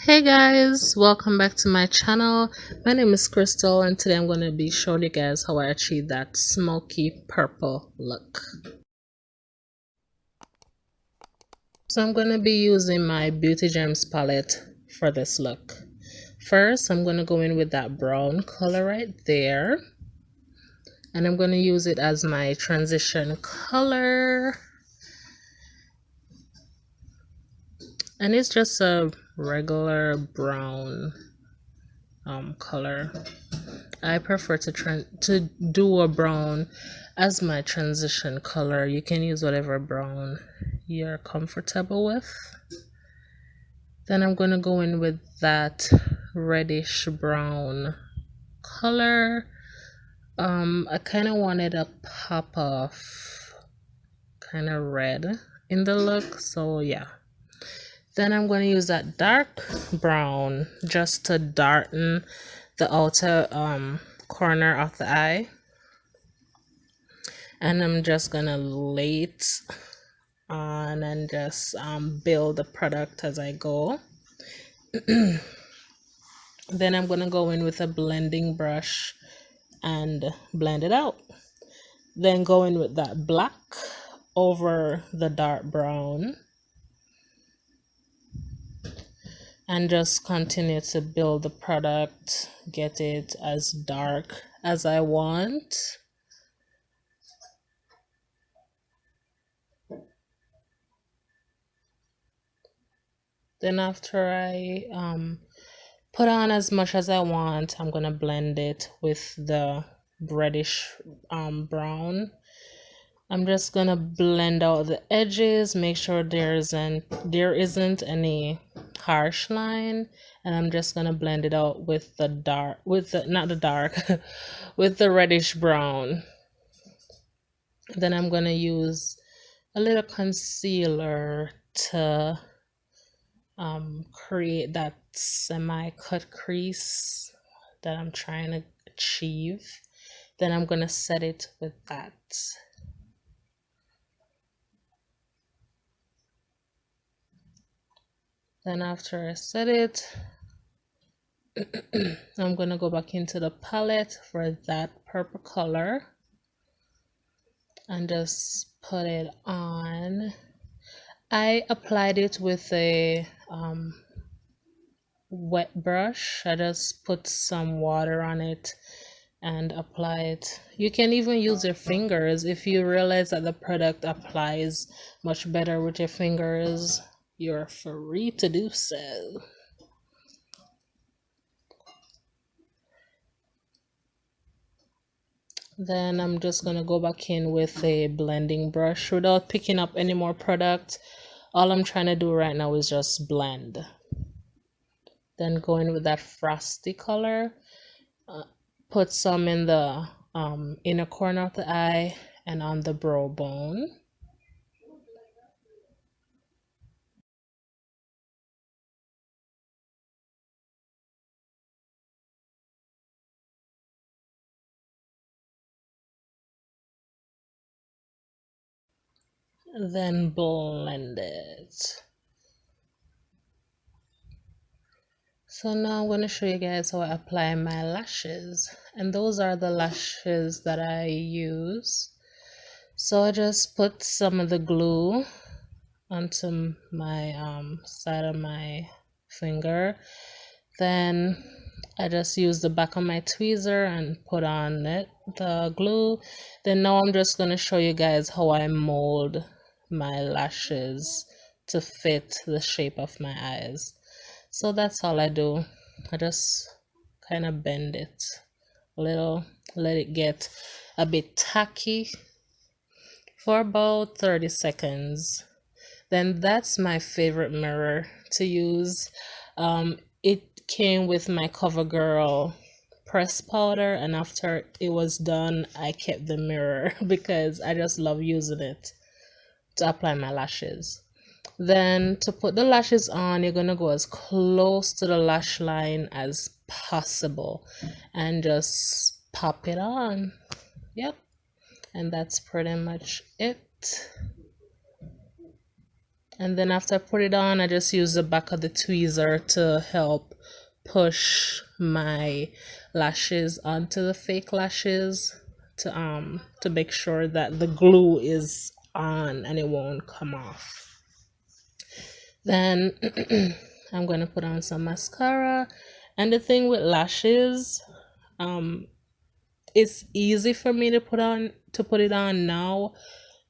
Hey guys, welcome back to my channel. My name is Crystal and today I'm going to be showing you guys how I achieved that smoky purple look. So I'm going to be using my Beauty Gems palette for this look. First, I'm going to go in with that brown color right there. And I'm going to use it as my transition color. And it's just a regular brown color. I prefer to do a brown as my transition color. You can use whatever brown you're comfortable with. Then I'm going to go in with that reddish brown color. I kind of wanted a pop of kind of red in the look, so yeah. Then I'm going to use that dark brown just to darken the outer corner of the eye. And I'm just going to lay it on and just build the product as I go. Then I'm going to go in with a blending brush and blend it out. Then go in with that black over the dark brown. And just continue to build the product, get it as dark as I want. Then after I put on as much as I want, I'm gonna blend it with the reddish brown. I'm just gonna blend out the edges, make sure there isn't any harsh line, and I'm just gonna blend it out with the dark, with the reddish brown. Then I'm gonna use a little concealer to create that semi-cut crease that I'm trying to achieve. Then I'm gonna set it with that. Then after I set it, I'm going to go back into the palette for that purple color and just put it on. I applied it with a wet brush. I just put some water on it and apply it. You can even use your fingers if you realize that the product applies much better with your fingers. You're free to do so. Then I'm just going to go back in with a blending brush without picking up any more product. All I'm trying to do right now is just blend. Then go in with that frosty color. Put some in the inner corner of the eye and on the brow bone. Then blend it. So now I'm going to show you guys how I apply my lashes, and those are the lashes that I use. So I just put some of the glue onto my side of my finger. Then I just use the back of my tweezer and put on the glue. Then now I'm just going to show you guys how I mold my lashes to fit the shape of my eyes. So that's all I do. I just kind of bend it a little, let it get a bit tacky for about 30 seconds. Then that's my favorite mirror to use. It came with my CoverGirl press powder, and after it was done I kept the mirror because I just love using it to apply my lashes. Then to put the lashes on, you're gonna go as close to the lash line as possible and just pop it on. Yep, and that's pretty much it. And then after I put it on, I just use the back of the tweezer to help push my lashes onto the fake lashes to make sure that the glue is on and it won't come off. Then I'm going to put on some mascara. And the thing with lashes, it's easy for me to put it on now,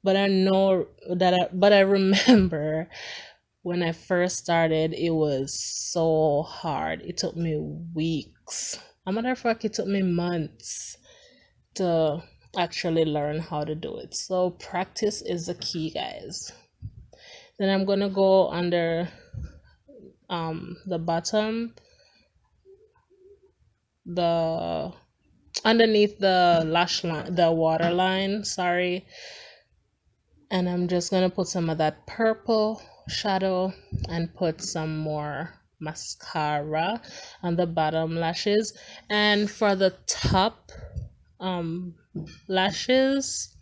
but I know that I remember when I first started, it was so hard. It took me weeks. As a matter of fact, it took me months to actually learn how to do it. So practice is the key, guys. Then I'm gonna go under the bottom, underneath the lash line, the waterline, sorry. And I'm just gonna put some of that purple shadow and put some more mascara on the bottom lashes. And for the top lashes,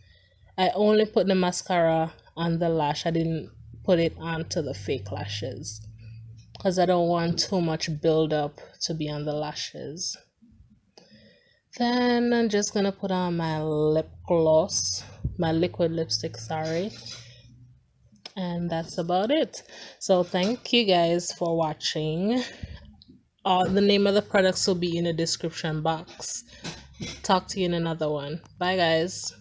I only put the mascara on the lash. I didn't put it onto the fake lashes because I don't want too much buildup to be on the lashes. Then I'm just gonna put on my lip gloss, my liquid lipstick, sorry. And that's about it. So thank you guys for watching. The name of the products will be in the description box. Talk to you in another one. Bye guys.